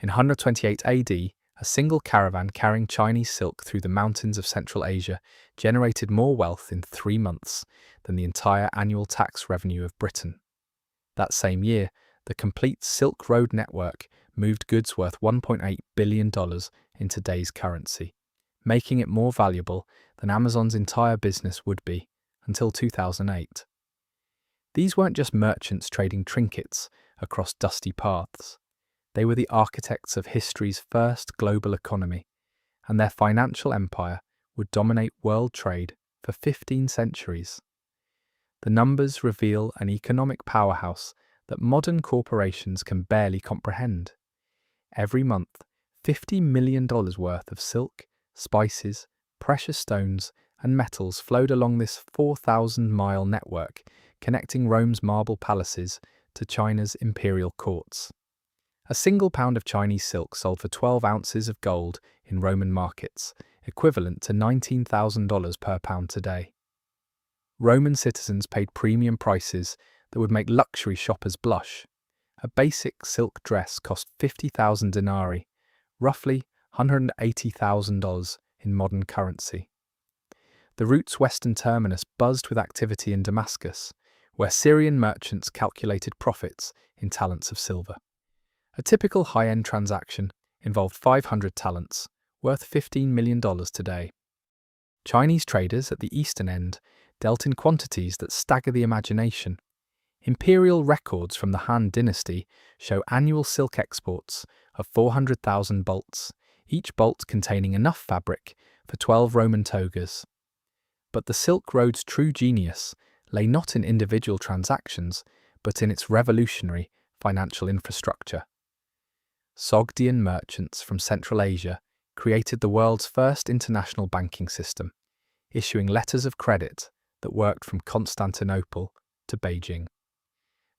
In 128 AD, a single caravan carrying Chinese silk through the mountains of Central Asia generated more wealth in 3 months than the entire annual tax revenue of Britain. That same year, the complete Silk Road network moved goods worth $1.8 billion in today's currency, making it more valuable than Amazon's entire business would be until 2008. These weren't just merchants trading trinkets across dusty paths. They were the architects of history's first global economy, and their financial empire would dominate world trade for 15 centuries. The numbers reveal an economic powerhouse that modern corporations can barely comprehend. Every month, $50 million worth of silk, spices, precious stones, and metals flowed along this 4,000-mile network connecting Rome's marble palaces to China's imperial courts. A single pound of Chinese silk sold for 12 ounces of gold in Roman markets, equivalent to $19,000 per pound today. Roman citizens paid premium prices that would make luxury shoppers blush. A basic silk dress cost 50,000 denarii, roughly $180,000 in modern currency. The route's western terminus buzzed with activity in Damascus, where Syrian merchants calculated profits in talents of silver. A typical high-end transaction involved 500 talents, worth $15 million today. Chinese traders at the eastern end dealt in quantities that stagger the imagination. Imperial records from the Han dynasty show annual silk exports of 400,000 bolts, each bolt containing enough fabric for 12 Roman togas. But the Silk Road's true genius lay not in individual transactions, but in its revolutionary financial infrastructure. Sogdian merchants from Central Asia created the world's first international banking system, issuing letters of credit that worked from Constantinople to Beijing.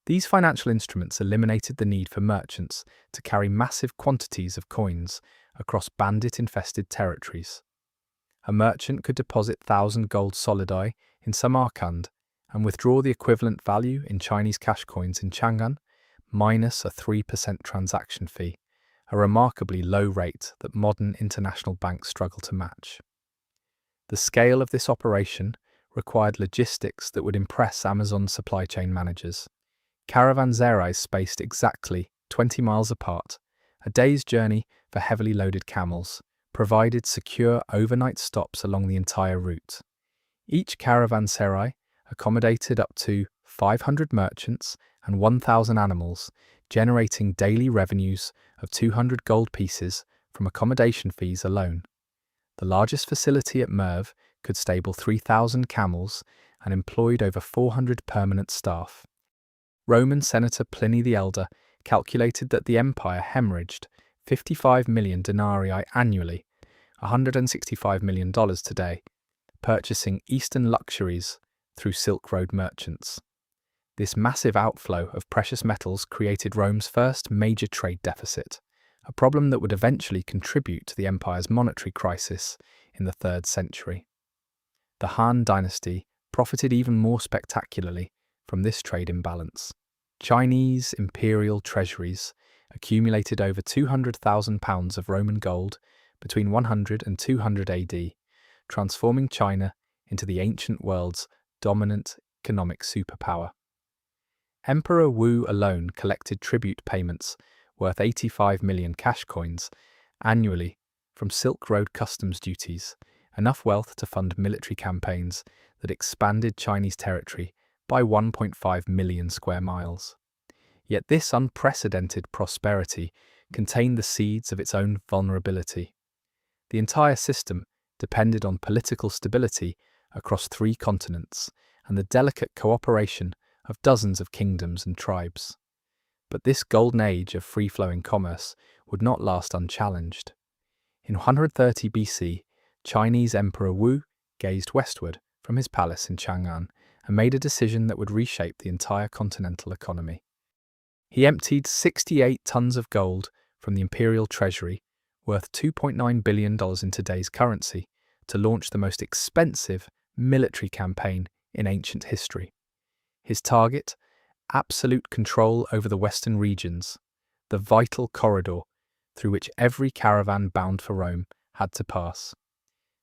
These financial instruments eliminated the need for merchants to carry massive quantities of coins across bandit-infested territories. A merchant could deposit 1,000 gold solidi in Samarkand and withdraw the equivalent value in Chinese cash coins in Chang'an, minus a 3% transaction fee, a remarkably low rate that modern international banks struggle to match. The scale of this operation required logistics that would impress Amazon's supply chain managers. Caravanserais spaced exactly 20 miles apart, a day's journey for heavily loaded camels, provided secure overnight stops along the entire route. Each caravanserai accommodated up to 500 merchants and 1,000 animals, generating daily revenues of 200 gold pieces from accommodation fees alone. The largest facility at Merv could stable 3,000 camels and employed over 400 permanent staff. Roman Senator Pliny the Elder calculated that the empire hemorrhaged 55 million denarii annually, $165 million today, purchasing Eastern luxuries through Silk Road merchants. This massive outflow of precious metals created Rome's first major trade deficit, a problem that would eventually contribute to the empire's monetary crisis in the 3rd century. The Han dynasty profited even more spectacularly from this trade imbalance. Chinese imperial treasuries accumulated over 200,000 pounds of Roman gold between 100 and 200 AD, transforming China into the ancient world's dominant economic superpower. Emperor Wu alone collected tribute payments worth 85 million cash coins annually from Silk Road customs duties, enough wealth to fund military campaigns that expanded Chinese territory by 1.5 million square miles. Yet this unprecedented prosperity contained the seeds of its own vulnerability. The entire system depended on political stability across 3 continents and the delicate cooperation of dozens of kingdoms and tribes. But this golden age of free-flowing commerce would not last unchallenged. In 130 BC, Chinese Emperor Wu gazed westward from his palace in Chang'an and made a decision that would reshape the entire continental economy. He emptied 68 tons of gold from the imperial treasury, worth $2.9 billion in today's currency, to launch the most expensive military campaign in ancient history. His target? Absolute control over the western regions, the vital corridor through which every caravan bound for Rome had to pass.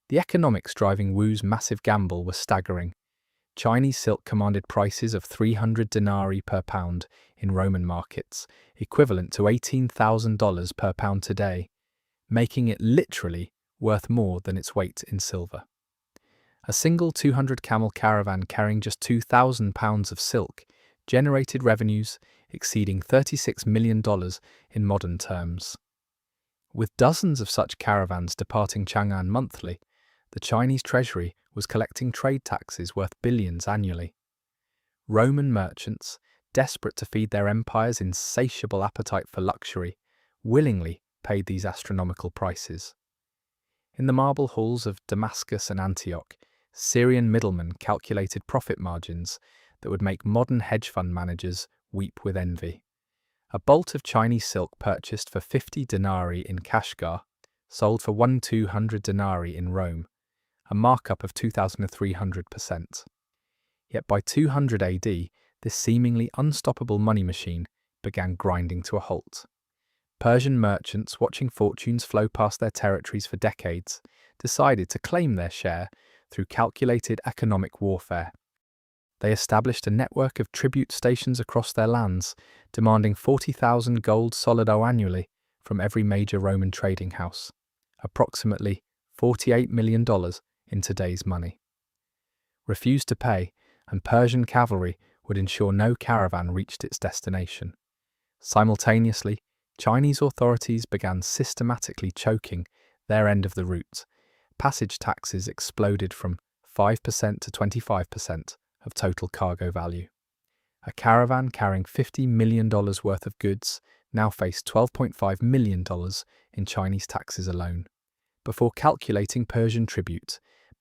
The economics driving Wu's massive gamble were staggering. Chinese silk commanded prices of 300 denarii per pound in Roman markets, equivalent to $18,000 per pound today, making it literally worth more than its weight in silver. A single 200-camel caravan carrying just 2,000 pounds of silk generated revenues exceeding $36 million in modern terms. With dozens of such caravans departing Chang'an monthly, the Chinese treasury was collecting trade taxes worth billions annually. Roman merchants, desperate to feed their empire's insatiable appetite for luxury, willingly paid these astronomical prices. In the marble halls of Damascus and Antioch, Syrian middlemen calculated profit margins that would make modern hedge fund managers weep with envy. A bolt of Chinese silk purchased for 50 denarii in Kashgar sold for 1,200 denarii in Rome, a markup of 2,300%. Yet by 200 AD, this seemingly unstoppable money machine began grinding to a halt. Persian merchants, watching fortunes flow past their territories for decades, decided to claim their share through calculated economic warfare. They established a network of tribute stations across their lands, demanding 40,000 gold solido annually from every major Roman trading house, approximately $48 million in today's money. Refused to pay, and Persian cavalry would ensure no caravan reached its destination. Simultaneously, Chinese authorities began systematically choking their end of the route. Passage taxes exploded from 5% to 25% of total cargo value. A caravan carrying $50 million worth of goods now faced $12.5 million in Chinese taxes alone, before calculating Persian tribute,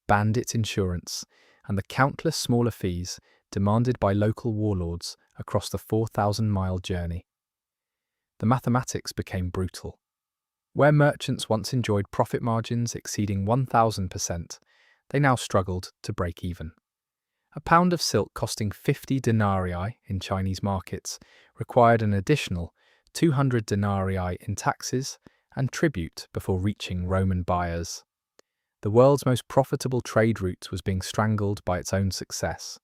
bandit insurance, and the countless smaller fees demanded by local warlords across the 4,000-mile journey. The mathematics became brutal. Where merchants once enjoyed profit margins exceeding 1,000%, they now struggled to break even. A pound of silk costing 50 denarii in Chinese markets required an additional 200 denarii in taxes and tribute before reaching Roman buyers. The world's most profitable trade route was being strangled by its own success.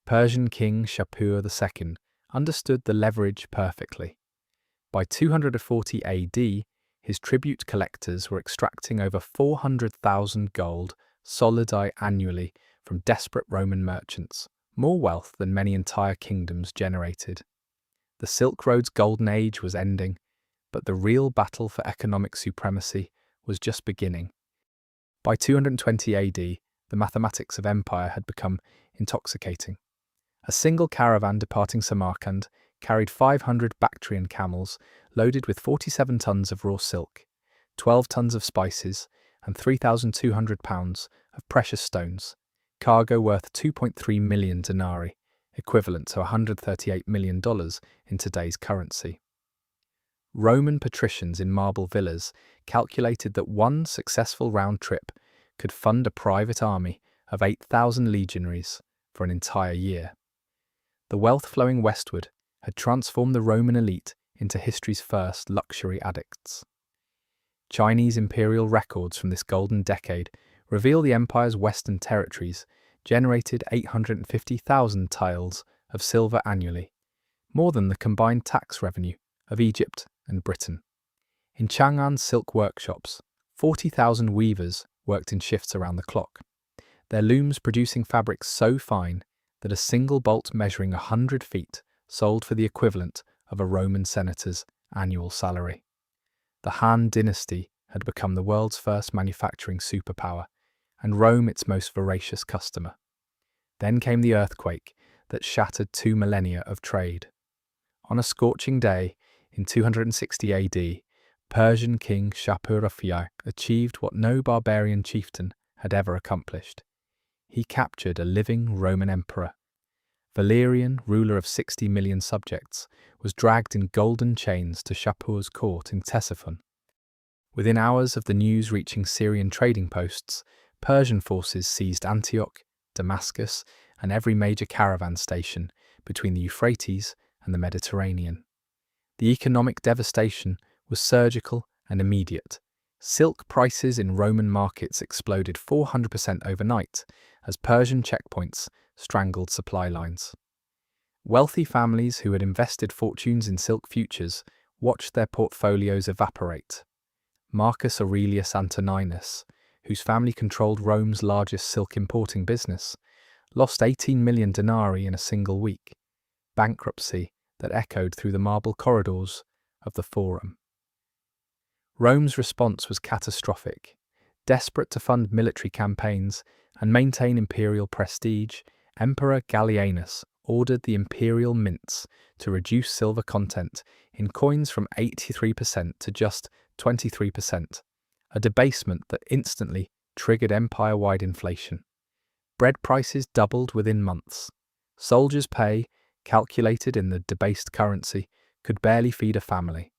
Persian king Shapur II understood the leverage perfectly. By 240 AD, his tribute collectors were extracting over 400,000 gold solidi annually from desperate Roman merchants, more wealth than many entire kingdoms generated. The Silk Road's golden age was ending, but the real battle for economic supremacy was just beginning. By 220 AD, the mathematics of empire had become intoxicating. A single caravan departing Samarkand carried 500 Bactrian camels loaded with 47 tons of raw silk, 12 tons of spices, and 3,200 pounds of precious stones, cargo worth 2.3 million denarii, equivalent to $138 million in today's currency. Roman patricians in marble villas calculated that one successful round trip could fund a private army of 8,000 legionaries for an entire year. The wealth flowing westward had transformed the Roman elite into history's first luxury addicts. Chinese imperial records from this golden decade reveal the empire's western territories generated 850,000 tiles of silver annually, more than the combined tax revenue of Egypt and Britain. In Chang'an's silk workshops, 40,000 weavers worked in shifts around the clock, their looms producing fabrics so fine that a single bolt measuring 100 feet sold for the equivalent of a Roman senator's annual salary. The Han dynasty had become the world's first manufacturing superpower, and Rome its most voracious customer. Then came the earthquake that shattered 2 millennia of trade. On a scorching day in 260 AD, Persian king Shapur II achieved what no barbarian chieftain had ever accomplished. He captured a living Roman emperor. Valerian, ruler of 60 million subjects, was dragged in golden chains to Shapur's court in Ctesiphon. Within hours of the news reaching Syrian trading posts, Persian forces seized Antioch, Damascus, and every major caravan station between the Euphrates and the Mediterranean. The economic devastation was surgical and immediate. Silk prices in Roman markets exploded 400% overnight as Persian checkpoints strangled supply lines. Wealthy families who had invested fortunes in silk futures watched their portfolios evaporate. Marcus Aurelius Antoninus, whose family controlled Rome's largest silk importing business, lost 18 million denarii in a single week, bankruptcy that echoed through the marble corridors of the Forum. Rome's response was catastrophic. Desperate to fund military campaigns and maintain imperial prestige, Emperor Gallienus ordered the imperial mints to reduce silver content in coins from 83% to just 23%, a debasement that instantly triggered empire-wide inflation. Bread prices doubled within months. Soldiers' pay, calculated in the debased currency, could barely feed a family.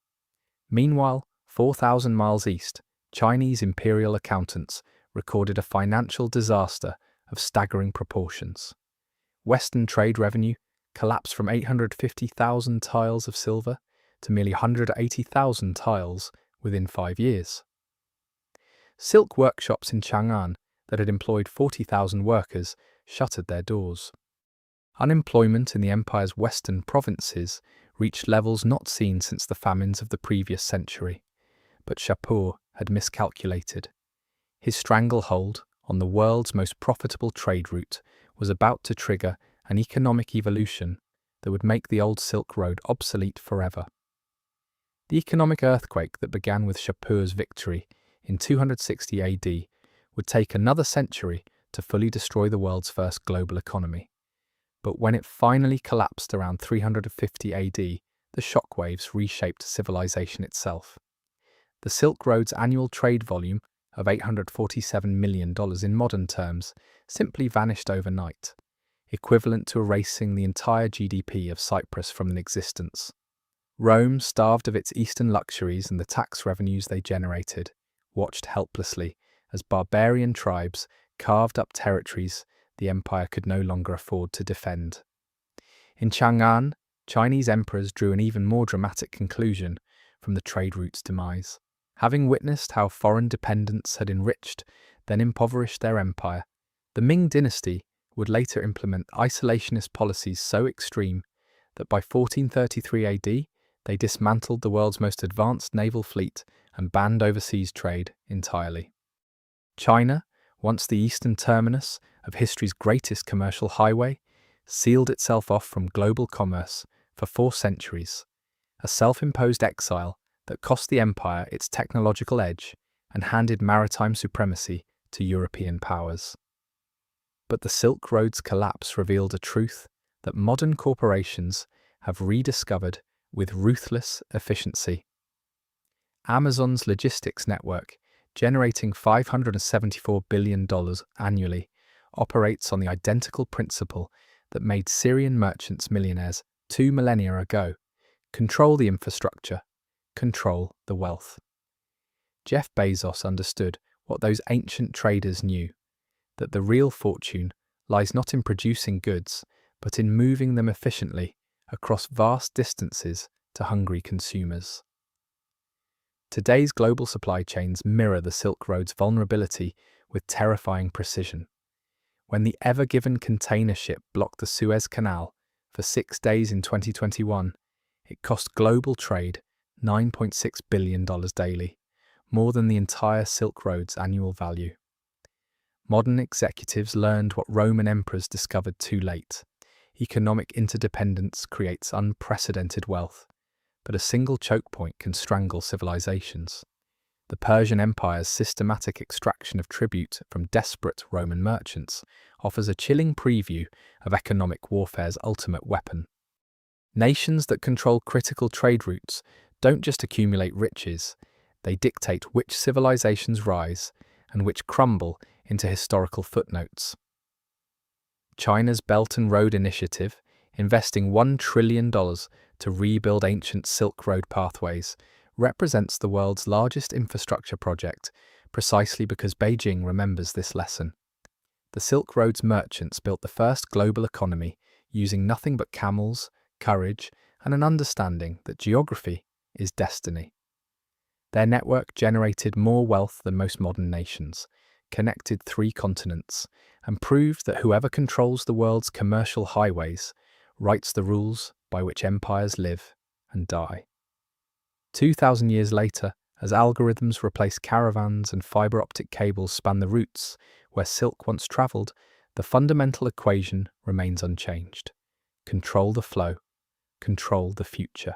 Meanwhile, 4,000 miles east, Chinese imperial accountants recorded a financial disaster of staggering proportions. Western trade revenue collapsed from 850,000 tiles of silver to merely 180,000 tiles within 5 years. Silk workshops in Chang'an that had employed 40,000 workers shuttered their doors. Unemployment in the empire's western provinces reached levels not seen since the famines of the previous century. But Shapur had miscalculated. His stranglehold on the world's most profitable trade route was about to trigger an economic evolution that would make the old Silk Road obsolete forever. The economic earthquake that began with Shapur's victory in 260 AD would take another century to fully destroy the world's first global economy. But when it finally collapsed around 350 AD, the shockwaves reshaped civilization itself. The Silk Road's annual trade volume of $847 million in modern terms simply vanished overnight, equivalent to erasing the entire GDP of Cyprus from existence. Rome, starved of its eastern luxuries and the tax revenues they generated, watched helplessly as barbarian tribes carved up territories the empire could no longer afford to defend. In Chang'an, Chinese emperors drew an even more dramatic conclusion from the trade route's demise. Having witnessed how foreign dependence had enriched, then impoverished their empire, the Ming dynasty would later implement isolationist policies so extreme that by 1433 AD, they dismantled the world's most advanced naval fleet and banned overseas trade entirely. China, once the eastern terminus of history's greatest commercial highway, sealed itself off from global commerce for 4 centuries, a self-imposed exile that cost the empire its technological edge and handed maritime supremacy to European powers. But the Silk Road's collapse revealed a truth that modern corporations have rediscovered with ruthless efficiency. Amazon's logistics network, generating $574 billion annually, operates on the identical principle that made Syrian merchants millionaires 2 millennia ago: control the infrastructure, control the wealth. Jeff Bezos understood what those ancient traders knew, that the real fortune lies not in producing goods, but in moving them efficiently across vast distances to hungry consumers. Today's global supply chains mirror the Silk Road's vulnerability with terrifying precision. When the Ever Given container ship blocked the Suez Canal for 6 days in 2021, it cost global trade $9.6 billion daily, more than the entire Silk Road's annual value. Modern executives learned what Roman emperors discovered too late. Economic interdependence creates unprecedented wealth, but a single choke point can strangle civilizations. The Persian Empire's systematic extraction of tribute from desperate Roman merchants offers a chilling preview of economic warfare's ultimate weapon. Nations that control critical trade routes don't just accumulate riches, they dictate which civilizations rise and which crumble into historical footnotes. China's Belt and Road Initiative, investing $1 trillion to rebuild ancient Silk Road pathways, represents the world's largest infrastructure project precisely because Beijing remembers this lesson. The Silk Road's merchants built the first global economy using nothing but camels, courage, and an understanding that geography is destiny. Their network generated more wealth than most modern nations, connected 3 continents, and proved that whoever controls the world's commercial highways writes the rules by which empires live and die. 2,000 years later, as algorithms replace caravans and fiber optic cables span the routes where silk once travelled, the fundamental equation remains unchanged. Control the flow, control the future.